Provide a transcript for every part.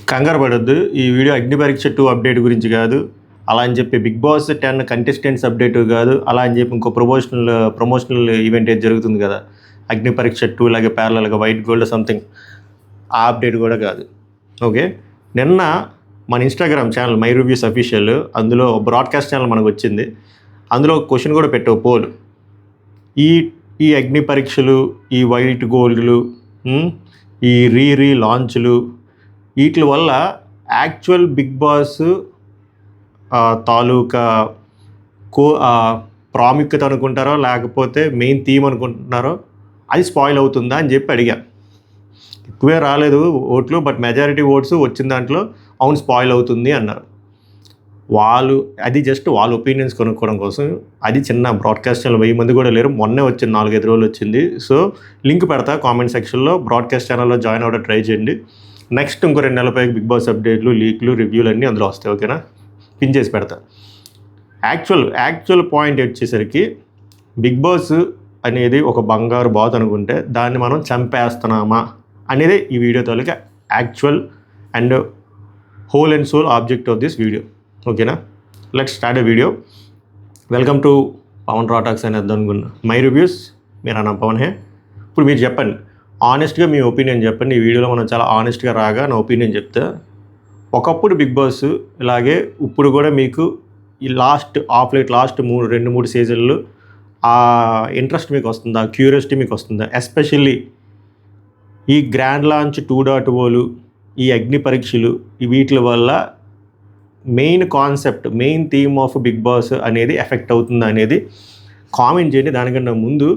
కంగారు పడొద్దు. ఈ వీడియో 'అగ్ని పరీక్ష 2' అప్డేట్ గురించి కాదు. అలా అని చెప్పి 'బిగ్ బాస్ 10' కంటెస్టెంట్స్ అప్డేట్ కాదు. అలా అని చెప్పి ఇంకో ప్రమోషనల్ ఈవెంట్ ఏది జరుగుతుంది కదా, 'అగ్ని పరీక్ష 2' లాగే ప్యారలల్గా వైట్ గోల్డ్ సంథింగ్, ఆ అప్డేట్ కూడా కాదు. ఓకే, నిన్న మన Instagram channel my reviews official, అందులో బ్రాడ్కాస్ట్ ఛానల్ మనకు వచ్చింది. అందులో క్వశ్చన్ కూడా పెట్టావు, పోల్. ఈ ఈ అగ్ని పరీక్షలు, ఈ వైట్ గోల్డ్లు, ఈ రీ లాంచ్లు, వీటి వల్ల యాక్చువల్ బిగ్ బాస్ తాలూకా ప్రాముఖ్యత అనుకుంటారో లేకపోతే మెయిన్ థీమ్ అనుకుంటున్నారో అది స్పాయిల్ అవుతుందా అని చెప్పి అడిగాను. ఎక్కువే రాలేదు ఓట్లు, బట్ మెజారిటీ ఓట్స్ వచ్చిన దాంట్లో అవును స్పాయిల్ అవుతుంది అన్నారు. అది జస్ట్ వాళ్ళ ఒపీనియన్స్ కొనుక్కోవడం కోసం. అది చిన్న బ్రాడ్కాస్ట్ ఛానల్ 1000 మంది కూడా లేరు, మొన్నే వచ్చింది, 4-5 రోజులు వచ్చింది. సో లింక్ పెడతా కామెంట్ సెక్షన్లో, బ్రాడ్కాస్ట్ ఛానల్లో జాయిన్ అవ్వడం ట్రై చేయండి. నెక్స్ట్ ఇంకో 2 నెలల పైకి బిగ్ బాస్ అప్డేట్లు, లీక్లు, రివ్యూలు అన్నీ అందులో వస్తాయి. ఓకేనా, పిన్ చేసి పెడతా. యాక్చువల్ పాయింట్ వచ్చేసరికి, బిగ్ బాస్ అనేది ఒక బంగారు బాత్ అనుకుంటే దాన్ని మనం చంపేస్తున్నామా అనేది ఈ వీడియో తాలూకా actual and whole and soul object of this video. ఓకేనా, let's start a video. Welcome to Pavan రాటాక్స్ అని అర్థం అనుకున్నా. మై రివ్యూస్, మీరు నా పవన్ హే. ఇప్పుడు మీరు చెప్పండి, ఆనెస్ట్గా మీ ఒపీనియన్ చెప్పండి. ఈ వీడియోలో మనం చాలా ఆనెస్ట్గా రాగా నా ఒపీనియన్ చెప్తా. ఒకప్పుడు బిగ్ బాస్ ఇలాగే ఇప్పుడు కూడా మీకు ఈ లాస్ట్ 2-3 సీజన్లు ఆ ఇంట్రెస్ట్ మీకు వస్తుందా, క్యూరియాసిటీ మీకు వస్తుందా? ఎస్పెషల్లీ ఈ గ్రాండ్ లాంచ్ 2.0లు, ఈ అగ్ని పరీక్షలు, వీటి వల్ల main concept, main theme of Bigg Boss అనేది ఎఫెక్ట్ అవుతుందా అనేది కామెంట్ చేయండి. దానికన్నా ముందు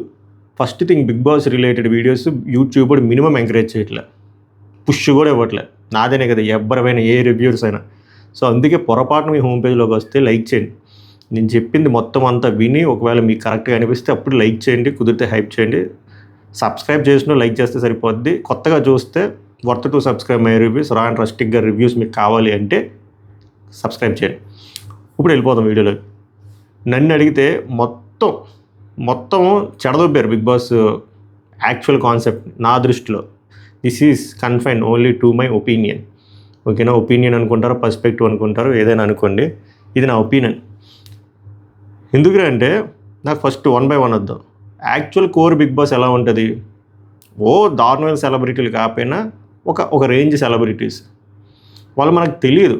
first thing, Bigg Boss related videos YouTube కూడా మినిమం ఎంకరేజ్ చేయట్లే, పుష్ కూడా ఇవ్వట్లే. నాదేనే కదా, ఎవరైనా ఏ రివ్యూర్స్ అయినా. సో అందుకే పొరపాటున మీ హోమ్ పేజ్లోకి వస్తే లైక్ చేయండి. నేను చెప్పింది మొత్తం అంతా విని ఒకవేళ మీకు కరెక్ట్గా అనిపిస్తే అప్పుడు లైక్ చేయండి, కుదిరితే హైప్ చేయండి. సబ్స్క్రైబ్ చేసిన లైక్ చేస్తే సరిపోద్ది. కొత్తగా చూస్తే worth to subscribe my reviews, రా అండ్ రస్టిక్గా రివ్యూస్ మీకు కావాలి అంటే సబ్స్క్రైబ్ చేయండి. ఇప్పుడు వెళ్ళిపోతాం వీడియోలో. నన్ను అడిగితే మొత్తం చెడదొబ్బారు బిగ్ బాస్ యాక్చువల్ కాన్సెప్ట్. నా దృష్టిలో this is confined only to my opinion. ఓకేనా, ఒపీనియన్ అనుకుంటారు, పర్స్పెక్టివ్ అనుకుంటారు, ఏదైనా అనుకోండి. ఇది నా ఒపీనియన్. ఎందుకంటే నాకు ఫస్ట్ 1 by 1 వద్దాం. యాక్చువల్ కోర్ బిగ్ బాస్ ఎలా ఉంటుంది? దారుణమైన సెలబ్రిటీలు కాకపోయినా ఒక రేంజ్ సెలబ్రిటీస్, వాళ్ళు మనకు తెలియదు.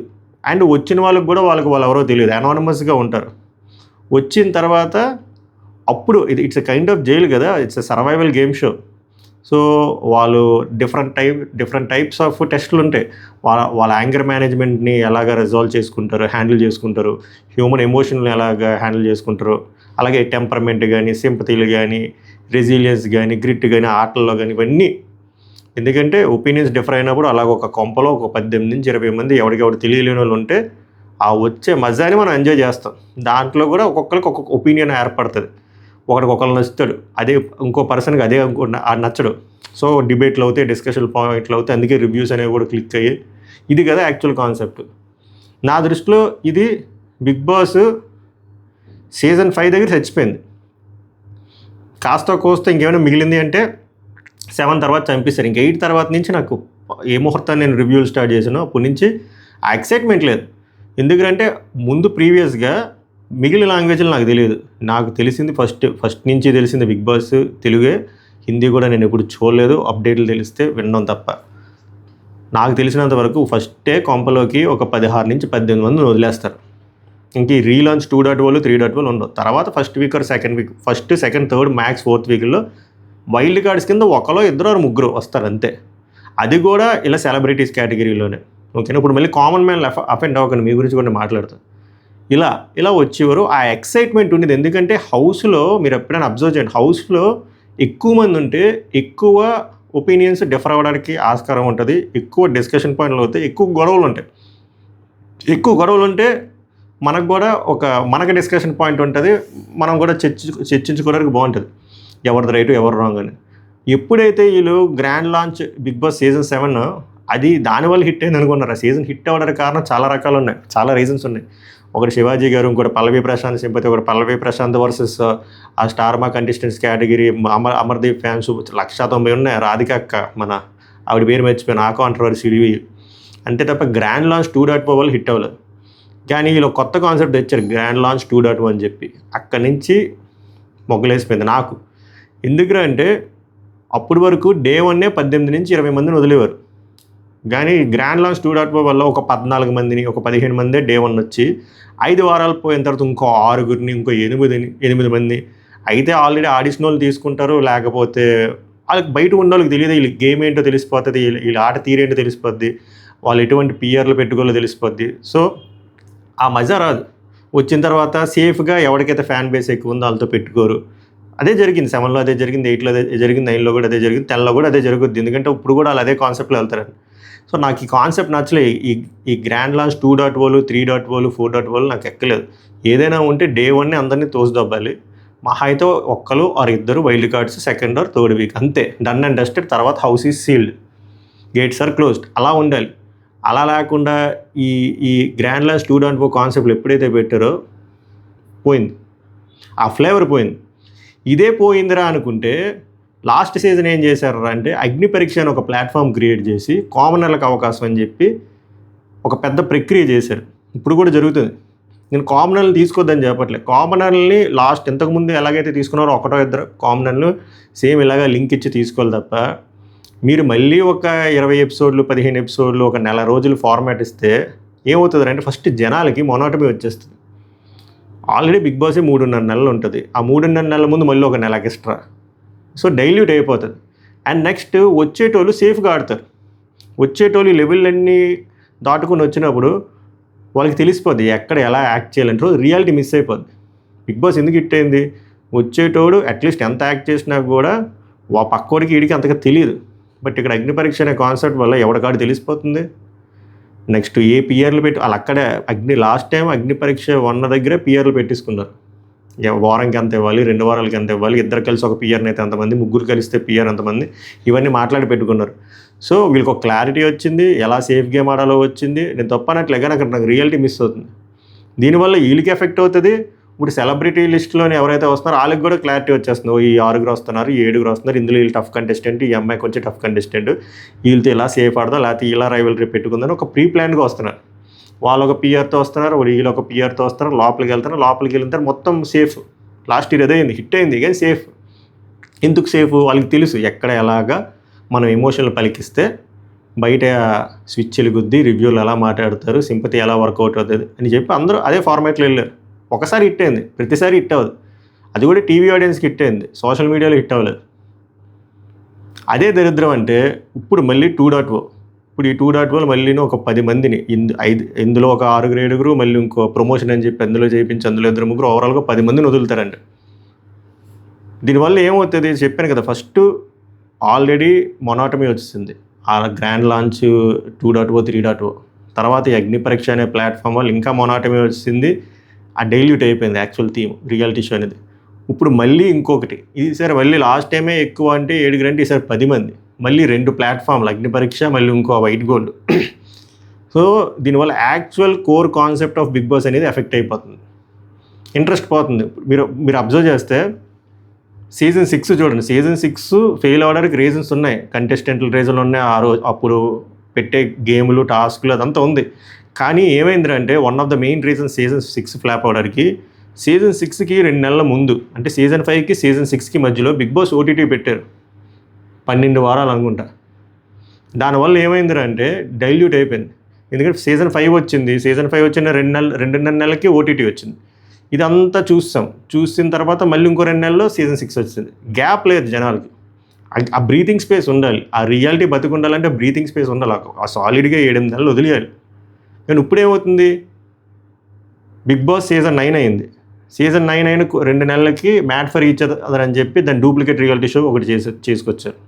అండ్ వచ్చిన వాళ్ళకి కూడా వాళ్ళు ఎవరో తెలియదు, అనానిమస్గా ఉంటారు. వచ్చిన తర్వాత అప్పుడు it's a kind of jail కదా, it's a survival game show. So వాళ్ళు డిఫరెంట్ టైప్స్ ఆఫ్ టెస్టులు ఉంటాయి. వాళ్ళ యాంగర్ మేనేజ్మెంట్ని ఎలాగ రిజాల్వ్ చేసుకుంటారు, హ్యాండిల్ చేసుకుంటారు, హ్యూమన్ ఎమోషన్ని ఎలాగ హ్యాండిల్ చేసుకుంటారు, అలాగే టెంపర్మెంట్ కానీ, సింపతీలు కానీ, రెసిలియన్స్ కానీ, గ్రిట్ కానీ, ఆటల్లో కానీ, ఇవన్నీ. ఎందుకంటే ఒపీనియన్స్ డిఫర్ అయినప్పుడు అలాగ ఒక కొంపలో ఒక 18 నుంచి 20 మంది ఎవరికి తెలియలేని వాళ్ళు ఉంటే ఆ వచ్చే మజాని మనం ఎంజాయ్ చేస్తాం. దాంట్లో కూడా ఒక్కొక్కరికి ఒక్కొక్క ఒపీనియన్ ఏర్పడుతుంది. ఒకరికి నచ్చుతాడు, అదే ఇంకో పర్సన్కి అదే నచ్చడు. సో డిబేట్లు అవుతాయి, డిస్కషన్ పాయింట్లు అవుతాయి. అందుకే రివ్యూస్ అనేవి కూడా క్లిక్ అయ్యాయి. ఇది కదా యాక్చువల్ కాన్సెప్ట్. నా దృష్టిలో ఇది బిగ్ బాస్ సీజన్ 5 దగ్గర చచ్చిపోయింది. కాస్త కోస్త ఇంకేమైనా మిగిలింది అంటే 7 తర్వాత చంపిస్తారు. ఇంక 8 తర్వాత నుంచి నాకు ఏ ముహూర్తాన్ని నేను రివ్యూలు స్టార్ట్ చేసానో అప్పటి నుంచి ఆ ఎక్సైట్మెంట్ లేదు. ఎందుకంటే ముందు ప్రీవియస్గా మిగిలిన లాంగ్వేజ్లు నాకు తెలియదు. నాకు తెలిసింది ఫస్ట్ నుంచి తెలిసింది బిగ్ బాస్ తెలుగే. హిందీ కూడా నేను ఎప్పుడు చూడలేదు, అప్డేట్లు తెలిస్తే వినడం తప్ప. నాకు తెలిసినంత వరకు ఫస్టే కొంపలోకి ఒక 16 నుంచి 18 మందిని వదిలేస్తారు. ఇంక ఈ రీలాంచ్ 2.0, 3.0 ఉండవు. తర్వాత first week or second week, first, second, third, max 4th వీక్లో వైల్డ్ కార్డ్స్ కింద 1-2 వస్తారు అంతే. అది కూడా ఇలా సెలబ్రిటీస్ కేటగిరీలోనే. ఓకేనా, ఇప్పుడు మళ్ళీ కామన్ మ్యాన్ అఫెండ్ అవ్వకండి, మీ గురించి కూడా మాట్లాడతాను. ఇలా వచ్చేవారు. ఆ ఎక్సైట్మెంట్ ఉండేది. ఎందుకంటే హౌస్లో మీరు ఎప్పుడైనా అబ్జర్వ్ చేయండి, హౌస్లో ఎక్కువ మంది ఉంటే ఎక్కువ ఒపీనియన్స్ డిఫర్ అవ్వడానికి ఆస్కారం ఉంటుంది, ఎక్కువ డిస్కషన్ పాయింట్లు అవుతాయి, ఎక్కువ గొడవలు ఉంటే మనకు డిస్కషన్ పాయింట్ ఉంటుంది, మనం కూడా చర్చించుకోవడానికి బాగుంటుంది, ఎవరిది రైట్ ఎవరు రాంగ్ అని. ఎప్పుడైతే వీళ్ళు grand launch Bigg Boss season 7 అది దానివల్ల హిట్ అయింది అనుకున్నారు. ఆ సీజన్ హిట్ అవ్వడానికి కారణం చాలా రకాలు ఉన్నాయి, చాలా రీజన్స్ ఉన్నాయి. ఒకటి శివాజీ గారు, ఇంకోటి పల్లవి ప్రశాంత్ సింపతి, ఒకటి పల్లవి ప్రశాంత్ వర్సెస్ ఆ స్టార్ మా కంటెస్టెంట్స్ కేటగిరీ, అమర్దీప్ ఫ్యాన్స్ 190 ఉన్నాయి. రాధిక అక్క, ఆవిడ పేరు మర్చిపోయిన, ఆ కాంట్రవర్సీ. అంతే తప్ప గ్రాండ్ లాంచ్ 2.0 వాళ్ళు హిట్ అవ్వలేదు. కానీ వీళ్ళు కొత్త కాన్సెప్ట్ తెచ్చారు, గ్రాండ్ లాంచ్ 2.0 అని చెప్పి. అక్కడి నుంచి మొగ్గలేసిపోయింది నాకు. ఎందుకురా అంటే అప్పటి వరకు డే 1 18 నుంచి 20 మందిని వదిలేవారు. కానీ గ్రాండ్ లాంచ్ 2.0 వల్ల ఒక 14 మందిని, ఒక 15 మందే డే 1 వచ్చి 5 వారాలు పోయిన తర్వాత ఇంకో 6గురిని, ఇంకో 8 మంది అయితే ఆల్రెడీ ఆడిషన్ వాళ్ళు తీసుకుంటారు. లేకపోతే వాళ్ళకి బయట ఉన్న వాళ్ళకి తెలియదు, వీళ్ళకి గేమ్ ఏంటో తెలిసిపోతుంది, వీళ్ళ ఆట తీరేంటో తెలిసిపోద్ది, వాళ్ళు ఎటువంటి పిఆర్లు పెట్టుకోవాలో తెలిసిపోద్ది. సో ఆ మజా రాదు. వచ్చిన తర్వాత సేఫ్గా ఎవరికైతే ఫ్యాన్ బేస్ ఎక్కువ ఉందో వాళ్ళతో పెట్టుకోరు. అదే జరిగింది 7లో, అదే జరిగింది 8లో, అదే జరిగింది 9లో కూడా అదే జరిగింది, 10లో కూడా అదే జరుగుద్ది. ఎందుకంటే ఇప్పుడు కూడా వాళ్ళు అదే కాన్సెప్ట్లో వెళ్తారని. సో నాకు ఈ కాన్సెప్ట్ నచ్చలే. ఈ గ్రాండ్ లాంచ్ 2.0, 3.0, 4.0 నాకు ఎక్కలేదు. ఏదైనా ఉంటే డే 1 అందరినీ తోసిదబ్బాలి. మహా అయితే ఒక్కరు ఆర్ ఇద్దరు wild cards second or third week అంతే, డన్ అండ్ డస్టెడ్. తర్వాత house is sealed, gates are closed, అలా ఉండాలి. అలా లేకుండా ఈ గ్రాండ్ లాంచ్ 2.0 కాన్సెప్ట్లు ఎప్పుడైతే పెట్టారో పోయింది, ఆ ఫ్లేవర్ పోయింది. ఇదే పోయిందిరా అనుకుంటే లాస్ట్ సీజన్ ఏం చేశారు అంటే అగ్ని పరీక్ష అని ఒక ప్లాట్ఫామ్ క్రియేట్ చేసి కామనర్లకు అవకాశం అని చెప్పి ఒక పెద్ద ప్రక్రియ చేశారు. ఇప్పుడు కూడా జరుగుతుంది. నేను కామనర్లు తీసుకోవద్దని చెప్పట్లేదు. కామనర్ని లాస్ట్ ఇంతకుముందు ఎలాగైతే తీసుకున్నారో ఒకటో ఇద్దరు కామనర్లు సేమ్ ఇలాగా లింక్ ఇచ్చి తీసుకోవాలి తప్ప మీరు మళ్ళీ ఒక 20 ఎపిసోడ్లు 15 ఎపిసోడ్లు ఒక నెల రోజులు ఫార్మాట్ ఇస్తే ఏమవుతుంది అంటే ఫస్ట్ జనాలకి మొనోటమీ వచ్చేస్తుంది. ఆల్రెడీ బిగ్ బాస్ 3.5 నెలలు ఉంటుంది. ఆ 3.5 నెలల ముందు మళ్ళీ ఒక నెల ఎక్స్ట్రా. సో డైల్యూట్ అయిపోతుంది. అండ్ నెక్స్ట్ వచ్చేటోళ్ళు సేఫ్గా ఆడతారు. వచ్చేటోళ్ళు లెవెల్ అన్నీ దాటుకుని వచ్చినప్పుడు వాళ్ళకి తెలిసిపోద్ది ఎక్కడ ఎలా యాక్ట్ చేయాలంటే రియాలిటీ మిస్ అయిపోద్ది. బిగ్ బాస్ ఎందుకు హిట్ అయింది? వచ్చేటోడు అట్లీస్ట్ ఎంత యాక్ట్ చేసినా కూడా పక్కోడికి వీడికి అంతగా తెలియదు. బట్ ఇక్కడ అగ్ని పరీక్ష అనే కాన్సెప్ట్ వల్ల ఎవరికాడు తెలిసిపోతుంది. నెక్స్ట్ ఏ పిఆర్లు పెట్టి వాళ్ళు అక్కడే లాస్ట్ టైం అగ్ని పరీక్ష 1 దగ్గరే పిఆర్లు పెట్టించుకున్నారు. వారంకి ఎంత ఇవ్వాలి, 2 వారాలకి ఎంత ఇవ్వాలి, ఇద్దరు కలిసి ఒక పిఆర్ని అయితే అంతమంది, ముగ్గురు కలిస్తే పిఆర్ అంతమంది, ఇవన్నీ మాట్లాడి పెట్టుకున్నారు. సో వీళ్ళకి ఒక క్లారిటీ వచ్చింది, ఎలా సేఫ్ గేమ్ ఆడాలో వచ్చింది. నేను తప్పనట్లేగా నాకు రియాలిటీ మిస్ అవుతుంది. దీనివల్ల వీళ్ళకి ఎఫెక్ట్ అవుతుంది. ఇప్పుడు సెలబ్రిటీ లిస్టులోని ఎవరైతే వస్తున్నారో వాళ్ళకి కూడా క్లారిటీ వచ్చేస్తుంది. ఈ 6 వస్తున్నారు, 7 వస్తున్నారు, ఇందులో వీళ్ళు టఫ్ కంటెస్టెంట్, ఈ అమ్మాయి కొంచెం టఫ్ కంటెస్టెంట్, వీళ్ళతో ఇలా సేఫ్ ఆడదాం, లేకపోతే ఇలా రైవల్రీ పెట్టుకుందని ఒక ప్రీ ప్లాన్గా వస్తున్నారు. వాళ్ళు ఒక పిఆర్తో వస్తున్నారు, వీళ్ళు ఒక పిఆర్తో వస్తున్నారు, లోపలికి వెళ్ళిన తర్వాత మొత్తం సేఫ్. లాస్ట్ ఇయర్ అదే అయింది, హిట్ అయింది కానీ సేఫ్. ఎందుకు సేఫ్? వాళ్ళకి తెలుసు ఎక్కడ ఎలాగా మనం ఎమోషన్లు పలికిస్తే బయట స్విచ్ వెలుగుద్ది, రివ్యూలు ఎలా మాట్లాడతారు, సింపతి ఎలా వర్కౌట్ అవుతుంది అని చెప్పి అందరూ అదే ఫార్మాట్లో వెళ్ళారు. ఒకసారి హిట్ అయింది, ప్రతిసారి హిట్ అవ్వదు. అది కూడా టీవీ ఆడియన్స్కి హిట్ అయింది, సోషల్ మీడియాలో హిట్ అవ్వలేదు. అదే దరిద్రం అంటే ఇప్పుడు మళ్ళీ 2.0. ఇప్పుడు ఈ 2.0 మళ్ళీ ఒక 10 మందిని ఇందులో ఒక 6 మళ్ళీ ఇంకో ప్రమోషన్ అని చెప్పి అందులో చేయించి అందులో 2 ఓవరాల్గా 10 మందిని వదులుతారండి. దీనివల్ల ఏమవుతుంది చెప్పాను కదా, ఫస్ట్ ఆల్రెడీ మొనాటమీ వచ్చింది ఆ గ్రాండ్ లాంచ్ 2.0 3.0. తర్వాత ఈ అగ్ని పరీక్ష అనే ప్లాట్ఫామ్ వల్ల ఇంకా మొనాటమీ వచ్చింది. ఆ డైల్యూట్ అయిపోయింది యాక్చువల్ థీమ్, రియాలిటీ షో అనేది. ఇప్పుడు మళ్ళీ ఇంకొకటి, ఈసారి మళ్ళీ లాస్ట్ టైమే ఎక్కువ అంటే 7 అంటే ఈసారి 10 మంది, మళ్ళీ 2 ప్లాట్ఫామ్లు, అగ్ని పరీక్ష మళ్ళీ ఇంకో వైట్ గోల్డ్. సో దీనివల్ల actual core concept of Bigg Boss అనేది ఎఫెక్ట్ అయిపోతుంది, ఇంట్రెస్ట్ పోతుంది. మీరు అబ్జర్వ్ చేస్తే సీజన్ 6 చూడండి, సీజన్ 6 ఫెయిల్ అవ్వడానికి రీజన్స్ ఉన్నాయి, కంటెస్టెంట్ల రీజన్లు ఉన్నాయి, అప్పుడు పెట్టే గేములు టాస్కులు అదంతా ఉంది. కానీ ఏమైందంటే one of the main reasons season 6 flop అవ్వడానికి, సీజన్ 6కి 2 నెలల ముందు అంటే సీజన్ 5కి సీజన్ 6కి మధ్యలో బిగ్ బాస్ ఓటీటీ పెట్టారు 12 వారాలు అనుకుంటా. దానివల్ల ఏమైందంటే డైల్యూట్ అయిపోయింది. ఎందుకంటే సీజన్ 5 వచ్చింది, సీజన్ 5 వచ్చిన 2.5 నెలలకి ఓటీటీ వచ్చింది. ఇదంతా చూసిన తర్వాత మళ్ళీ ఇంకో 2 నెలల్లో సీజన్ 6 వచ్చింది. గ్యాప్ లేదు జనాలకి. ఆ బ్రీతింగ్ స్పేస్ ఉండాలి, ఆ రియాలిటీ బతికుండాలంటే బ్రీతింగ్ స్పేస్ ఉండాలి. ఆ సాలిడ్గా 7 నెలలు వదిలేయాలి. కానీ ఇప్పుడేమవుతుంది, బిగ్ బాస్ సీజన్ 9 అయింది. సీజన్ 9 అయిన 2 నెలలకి మ్యాట్ ఫర్ ఈచ్ అదర్ అని చెప్పి దాని డూప్లికేట్ రియాలిటీ షో ఒకటి చేసుకొచ్చారు.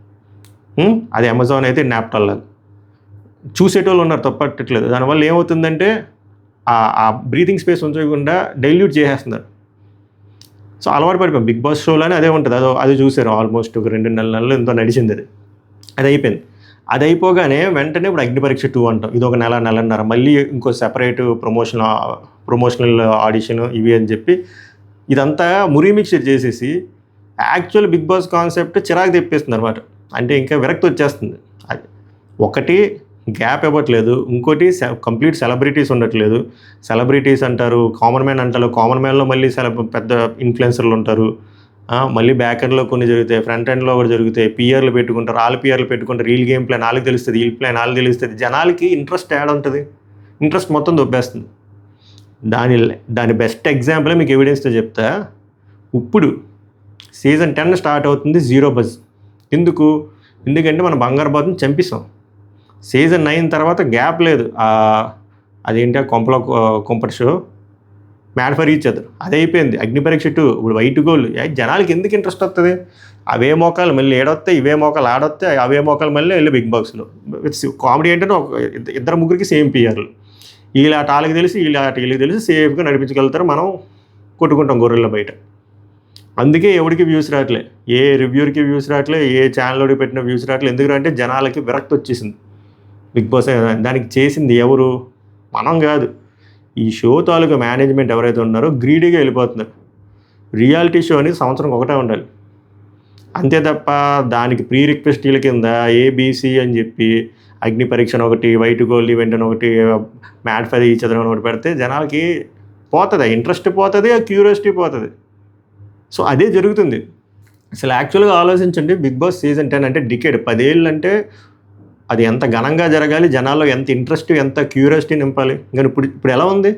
అది అమెజాన్ అయితే నాప్టాల్ లాగా చూసేటోళ్ళు ఉన్నారు, తప్పట్టట్లేదు. దానివల్ల ఏమవుతుందంటే ఆ బ్రీతింగ్ స్పేస్ ఉంచకుండా డైల్యూట్ చేసేస్తున్నారు. సో అలవాటు పడిపోయాం బిగ్ బాస్ షోలోనే అదే ఉంటుంది. అది చూసారు ఆల్మోస్ట్ ఒక 2 నెలలు ఎంతో నడిచింది. అది అయిపోయింది. అది అయిపోగానే వెంటనే ఇప్పుడు అగ్ని పరీక్ష 2 అంటాం, ఇది ఒక నెలన్నర, మళ్ళీ ఇంకో సెపరేట్ ప్రమోషనల్ ఆడిషన్ ఇవి అని చెప్పి ఇదంతా మురి మిక్చర్ చేసేసి యాక్చువల్ బిగ్ బాస్ కాన్సెప్ట్ చిరాకు తెప్పిస్తుంది అనమాట. అంటే ఇంకా విరక్తి వచ్చేస్తుంది. అది ఒకటి గ్యాప్ ఇవ్వట్లేదు. ఇంకోటి కంప్లీట్ సెలబ్రిటీస్ ఉండట్లేదు. సెలబ్రిటీస్ అంటారు, కామన్ మ్యాన్ అంటారు. కామన్ మ్యాన్లో మళ్ళీ పెద్ద ఇన్ఫ్లుయెన్సర్లు ఉంటారు. మళ్ళీ బ్యాక్ ఎండ్లో కొన్ని జరుగుతాయి, ఫ్రంట్ ఎండ్లో కూడా జరుగుతాయి. పిఆర్లు పెట్టుకుంటారు, వాళ్ళ పిఆర్లు పెట్టుకుంటారు. రీల్ గేమ్ ప్లాన్ వాళ్ళకి తెలుస్తుంది, వీల్ ప్లాన్ వాళ్ళకి తెలుస్తుంది. జనాలకి ఇంట్రెస్ట్ యాడ్ ఉంటుంది, ఇంట్రెస్ట్ మొత్తం దొబ్బేస్తుంది. దాని బెస్ట్ ఎగ్జాంపులే మీకు ఎవిడెన్స్తో చెప్తా. ఇప్పుడు సీజన్ 10 స్టార్ట్ అవుతుంది, 0 బజ్. ఎందుకంటే మనం బంగారు బాతుని చంపిస్తాం. సీజన్ 9 తర్వాత గ్యాప్ లేదు. అదేంటి కొంపటి show mad for each other అది అయిపోయింది. అగ్ని పరీక్ష 2, ఇప్పుడు వైట్ గోల్డ్. జనాలకి ఎందుకు ఇంట్రెస్ట్ వస్తుంది? అవే మోకాలు మళ్ళీ ఏడొస్తాయి, ఇవే మోకాలు ఆడొస్తాయి, అవే మోకాలు మళ్ళీ వెళ్ళి బిగ్ బాక్స్లో. కామెడీ ఏంటంటే ఇద్దరు ముగ్గురికి సేమ్ పిఆర్లు. వీళ్ళ ఆట వాళ్ళకి తెలిసి వీళ్ళకి తెలిసి సేఫ్గా నడిపించగలుగుతారు. మనం కొట్టుకుంటాం గొర్రెల బయట. అందుకే ఎవరికి వ్యూస్ రావట్లే, ఏ రివ్యూర్కి వ్యూస్ రావట్లే, ఏ ఛానల్లోకి పెట్టిన వ్యూస్ రావట్లే. ఎందుకంటే జనాలకి విరక్తి వచ్చేసింది బిగ్ బాస్. దానికి చేసింది ఎవరు? మనం కాదు. ఈ షో తాలూకా మేనేజ్మెంట్ ఎవరైతే ఉన్నారో గ్రీడీగా వెళ్ళిపోతున్నారు. రియాలిటీ షో అనేది సంవత్సరం ఒకటే ఉండాలి, అంతే తప్ప దానికి ప్రీ రిక్వెస్టీల కింద ఏబీసీ అని చెప్పి అగ్ని పరీక్ష ఒకటి, వైట్ గోల్డ్ ఈవెంట్ అని ఒకటి, మ్యాడ్ ఫర్ ఈచ్ అదర్ అని ఒకటి పెడితే జనాలకి పోతుంది, ఇంట్రెస్ట్ పోతుంది, క్యూరియాసిటీ పోతుంది. సో అదే జరుగుతుంది. అసలు యాక్చువల్గా ఆలోచించండి, బిగ్ బాస్ సీజన్ 10 అంటే డికేడ్, 10 ఏళ్ళు అంటే అది ఎంత ఘనంగా జరగాలి, జనాల్లో ఎంత ఇంట్రెస్ట్, ఎంత క్యూరియాసిటీ నింపాలి. కానీ ఇప్పుడు ఎలా ఉంది?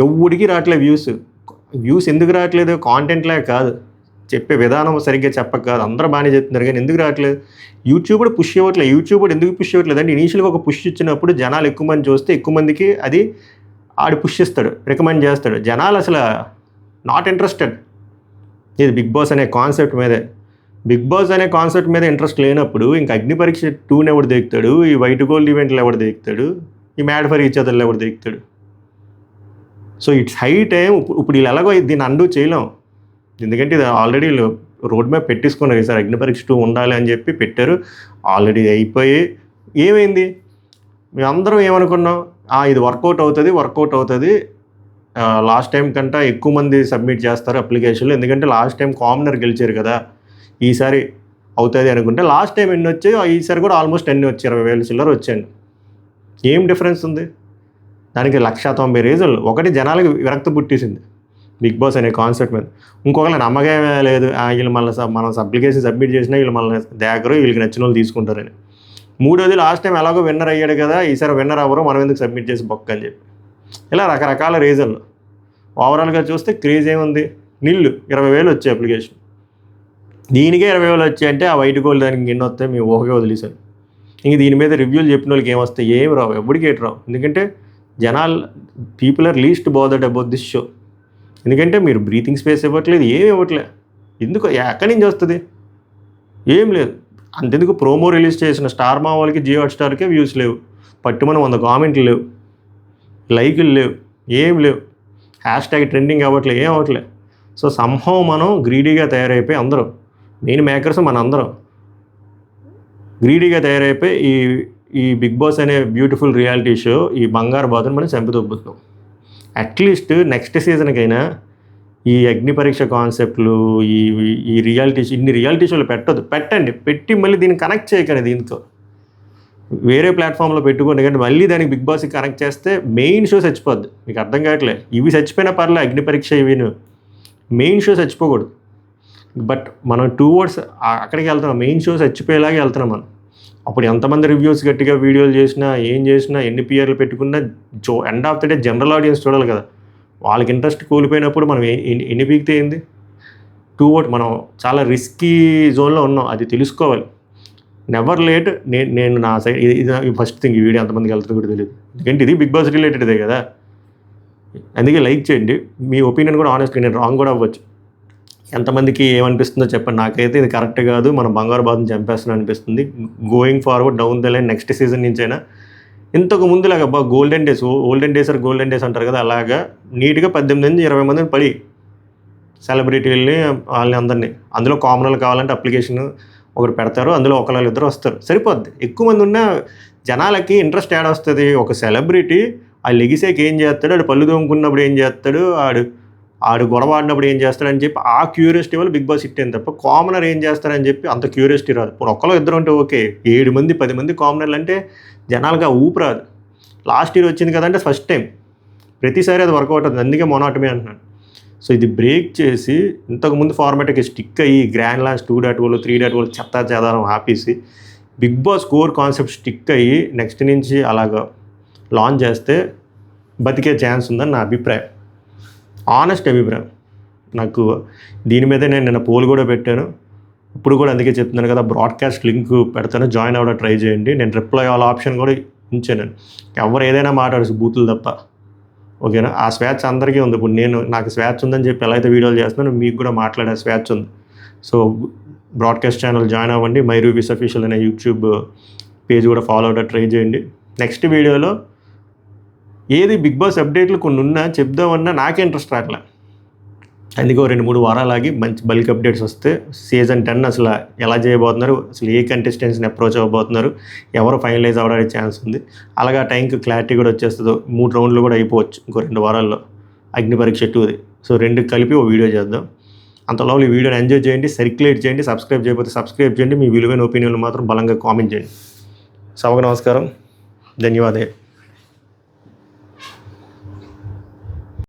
ఎవడికి రావట్లేదు వ్యూస్. ఎందుకు రావట్లేదు? కాంటెంట్లే కాదు, చెప్పే విధానం సరిగ్గా చెప్పక కాదు, అందరూ బాగానే చెప్తున్నారు. కానీ ఎందుకు రావట్లేదు? యూట్యూబ్ కూడా పుష్ ఇవ్వట్లేదు. యూట్యూబ్ కూడా ఎందుకు పుష్ ఇవ్వట్లేదు అంటే ఇనీషియల్గా ఒక పుష్ ఇచ్చినప్పుడు జనాలు ఎక్కువ మంది చూస్తే ఎక్కువ మందికి అది ఆడు పుష్ ఇస్తాడు, రికమెండ్ చేస్తాడు. జనాలు అసలు నాట్ ఇంట్రెస్టెడ్ ఇది బిగ్ బాస్ అనే కాన్సెప్ట్ మీదే. బిగ్ బాస్ అనే కాన్సెప్ట్ మీద ఇంట్రెస్ట్ లేనప్పుడు ఇంకా అగ్ని పరీక్ష 2ని ఎవడు దిగుతాడు, ఈ వైట్ గోల్డ్ ఈవెంట్లు ఎవడు దిగుతాడు, ఈ మ్యాడ్ ఫర్ ఈచ్ అదర్లు ఎవడు దిగుతాడు? So it's high time. ఇప్పుడు వీళ్ళు ఎలాగో దీన్ని అండూ చేయలేం, ఎందుకంటే ఇది ఆల్రెడీ రోడ్ మ్యాప్ పెట్టేసుకున్నారు ఈసారి. అగ్ని పరీక్ష 2 ఉండాలి అని చెప్పి పెట్టారు, ఆల్రెడీ అయిపోయి. ఏమైంది? మేమందరం ఏమనుకున్నాం, ఇది వర్కౌట్ అవుతుంది, లాస్ట్ టైం కంటే ఎక్కువ మంది సబ్మిట్ చేస్తారు అప్లికేషన్లు, ఎందుకంటే లాస్ట్ టైం కామనర్ గెలిచారు కదా, ఈసారి అవుతుంది అనుకుంటే లాస్ట్ టైం ఎన్ని వచ్చాయి, ఈసారి కూడా ఆల్మోస్ట్ ఎన్ని వచ్చాయి, 20,000 చిల్లర వచ్చాయండి. ఏం డిఫరెన్స్ ఉంది? దానికి 190 రీజన్లు. ఒకటి, జనాలకి విరక్తి పుట్టేసింది బిగ్ బాస్ అనే కాన్సెప్ట్ మీద. ఇంకొకటి నమ్మకమే లేదు, వీళ్ళు మళ్ళీ మనం అప్లికేషన్ సబ్మిట్ చేసినా వీళ్ళు మళ్ళీ దగ్గర వీళ్ళకి నచ్చిన వాళ్ళు తీసుకుంటారని. మూడోది, లాస్ట్ టైం ఎలాగో విన్నర్ అయ్యాడు కదా, ఈసారి విన్నర్ అవ్వరు, మనం ఎందుకు సబ్మిట్ చేసి బొక్క అని చెప్పి. ఇలా రకరకాల రీజన్లు. ఓవరాల్గా చూస్తే క్రేజ్ ఏముంది? 20,000 వచ్చాయి అప్లికేషన్. దీనికే 20,000 వచ్చాయంటే ఆ వైట్ గోల్డ్ దానికి ఎన్ని వస్తాయి మీ ఊహగా వదిలేశాను. ఇంక దీని మీద రివ్యూలు చెప్పిన వాళ్ళకి ఏమొస్తాయి? ఏమి రావు, ఎప్పటికీ రావు. ఎందుకంటే people are least bothered about this show. ఎందుకంటే మీరు బ్రీతింగ్ స్పేస్ ఇవ్వట్లేదు, ఏమి ఇవ్వట్లేదు. ఎందుకు? ఎక్కడి నుంచి వస్తుంది? ఏం లేదు. అంతెందుకు ప్రోమో రిలీజ్ చేసిన స్టార్ మా వాళ్ళకి, జియో హాట్స్టార్కే వ్యూస్ లేవు, పట్టుమని 100 కామెంట్లు లేవు, లైకులు లేవు, ఏం లేవు, హ్యాష్ట్యాగ్ ట్రెండింగ్ అవ్వట్లేదు, ఏం అవ్వట్లేదు. సో సంహవ్ మనం గ్రీడీగా తయారైపోయి, అందరం మెయిన్ మేకర్స్ మన అందరం గ్రీడీగా తయారైపోయి ఈ బిగ్ బాస్ అనే బ్యూటిఫుల్ రియాలిటీ షో, ఈ బంగారు బాతుని మనం చంపిదొబ్బుతున్నాం. అట్లీస్ట్ నెక్స్ట్ సీజన్కైనా ఈ అగ్ని పరీక్ష కాన్సెప్ట్లు, ఈ ఇన్ని రియాలిటీ షోలు పెట్టండి, పెట్టి మళ్ళీ దీన్ని కనెక్ట్ చేయకండి దీంతో. వేరే ప్లాట్ఫామ్లో పెట్టుకోండి, కానీ మళ్ళీ దానికి బిగ్ బాస్కి కనెక్ట్ చేస్తే మెయిన్ షో చచ్చిపోద్ది. మీకు అర్థం కావట్లే, ఇవి చచ్చిపోయినా పర్లే, అగ్ని పరీక్ష ఇవిను, మెయిన్ షో చచ్చిపోకూడదు. బట్ మనం టువర్డ్స్ అక్కడికి వెళ్తున్నాం, మెయిన్ షో చచ్చిపోయేలాగే వెళ్తున్నాం మనం. అప్పుడు ఎంతమంది రివ్యూస్ గట్టిగా వీడియోలు చేసినా, ఏం చేసినా, ఎన్ని పిఆర్లు పెట్టుకున్నా, end of the day general audience చూడాలి కదా. వాళ్ళకి ఇంట్రెస్ట్ కోల్పోయినప్పుడు మనం ఎన్ని పీకితే ఏంది? మనం చాలా రిస్కీ జోన్లో ఉన్నాం, అది తెలుసుకోవాలి. Never late. నేను నా సైడ్ ఇది ఫస్ట్ థింగ్, ఈ వీడియో ఎంతమందికి వెళ్తుందో కూడా తెలియదు, ఎందుకంటే ఇది బిగ్ బాస్ రిలేటెడే కదా. అందుకే లైక్ చేయండి. మీ ఒపీనియన్ కూడా ఆనెస్ట్గా, నేను రాంగ్ కూడా అవ్వచ్చు. ఎంతమందికి ఏమనిపిస్తుందో చెప్పండి. నాకైతే ఇది కరెక్ట్ కాదు, మనం బంగారు బాతుని చంపేస్తున్నా అనిపిస్తుంది. Going forward down the line next season నుంచైనా ఇంతకు ముందులాగా ఓల్డెన్ డేస్ అంటారు కదా, అలాగా నీట్గా 18-20 మందిని పడి సెలబ్రిటీలని వాళ్ళని అందరినీ, అందులో కామనర్లు కావాలంటే అప్లికేషన్ ఒకరు పెడతారు, అందులో ఇద్దరు వస్తారు, సరిపోద్ది. ఎక్కువ మంది ఉన్న జనాలకి ఇంట్రెస్ట్ యాడ్ వస్తుంది. ఒక సెలబ్రిటీ ఆ లెగిసేకి ఏం చేస్తాడు, ఆడు పళ్ళు తోముకున్నప్పుడు ఏం చేస్తాడు, ఆడు గొడవ ఆడినప్పుడు ఏం చేస్తాడని చెప్పి ఆ క్యూరియాసిటీ వల్ల బిగ్ బాస్ హిట్ అయింది తప్ప కామనర్ ఏం చేస్తారని చెప్పి అంత క్యూరియాసిటీ రాదు. ఇప్పుడు ఒక్కలో ఇద్దరు ఉంటే ఓకే, 7 మంది 10 మంది కామనర్లు అంటే జనాలుగా ఊపు రాదు. లాస్ట్ ఇయర్ వచ్చింది కదంటే ఫస్ట్ టైం, ప్రతిసారి అది వర్కౌట్ అవుతుంది, అందుకే మొనాటమే అంటున్నాను. సో ఇది బ్రేక్ చేసి ఇంతకుముందు ఫార్మాట్కి స్టిక్ అయ్యి గ్రాండ్ లాన్స్ 2.0 3.0 చెత్తా చెదారం ఆపేసి Bigg Boss core concept stick అయ్యి నెక్స్ట్ నుంచి అలాగా లాంచ్ చేస్తే బతికే ఛాన్స్ ఉందని నా అభిప్రాయం, ఆనెస్ట్ అభిప్రాయం. నాకు దీని మీదే నేను నిన్న పోల్ కూడా పెట్టాను, ఇప్పుడు కూడా అందుకే చెప్తున్నాను కదా, బ్రాడ్కాస్ట్ లింక్ పెడతాను, జాయిన్ అవ్వడం ట్రై చేయండి. నేను రిప్లై ఆల్ ఆప్షన్ కూడా ఉంచాను. ఎవరు ఏదైనా మాట్లాడచ్చు బూతులు తప్ప, ఓకేనా? ఆ స్వేచ్ఛ అందరికీ ఉంది. ఇప్పుడు నాకు స్వేచ్ఛ ఉందని చెప్పి ఎలా అయితే వీడియోలు చేస్తున్నానో మీకు కూడా మాట్లాడే స్వేచ్ఛ ఉంది. సో బ్రాడ్కాస్ట్ ఛానల్ జాయిన్ అవ్వండి, మై రూబీస్ అఫీషియల్ అనే యూట్యూబ్ పేజ్ కూడా ఫాలో అవ్వడం ట్రై చేయండి. నెక్స్ట్ వీడియోలో ఏది బిగ్ బాస్ అప్డేట్లు కొన్ని ఉన్నా చెప్దామన్నా నాకే ఇంట్రెస్ట్ రావట్లే, అందుకో 2-3 వారాలాగి మంచి బల్క్ అప్డేట్స్ వస్తే సీజన్ 10 అసలు ఎలా చేయబోతున్నారు, అసలు ఏ కంటెస్టెంట్స్ని అప్రోచ్ అవ్వబోతున్నారు, ఎవరు ఫైనలైజ్ అవ్వడానికి ఛాన్స్ ఉంది, అలాగా టైంకి క్లారిటీ కూడా వచ్చేస్తుంది. 3 రౌండ్లు కూడా అయిపోవచ్చు ఇంకో 2 వారాల్లో, అగ్ని పరీక్ష 2ది. సో 2 కలిపి ఓ వీడియో చేద్దాం. అంతలో ఈ వీడియోని ఎంజాయ్ చేయండి, సర్క్యులేట్ చేయండి, సబ్స్క్రైబ్ చేయకపోతే సబ్స్క్రైబ్ చేయండి, మీ విలువైన ఒపీనియన్లు మాత్రం బలంగా కామెంట్ చేయండి. సభకు నమస్కారం, ధన్యవాదాలు.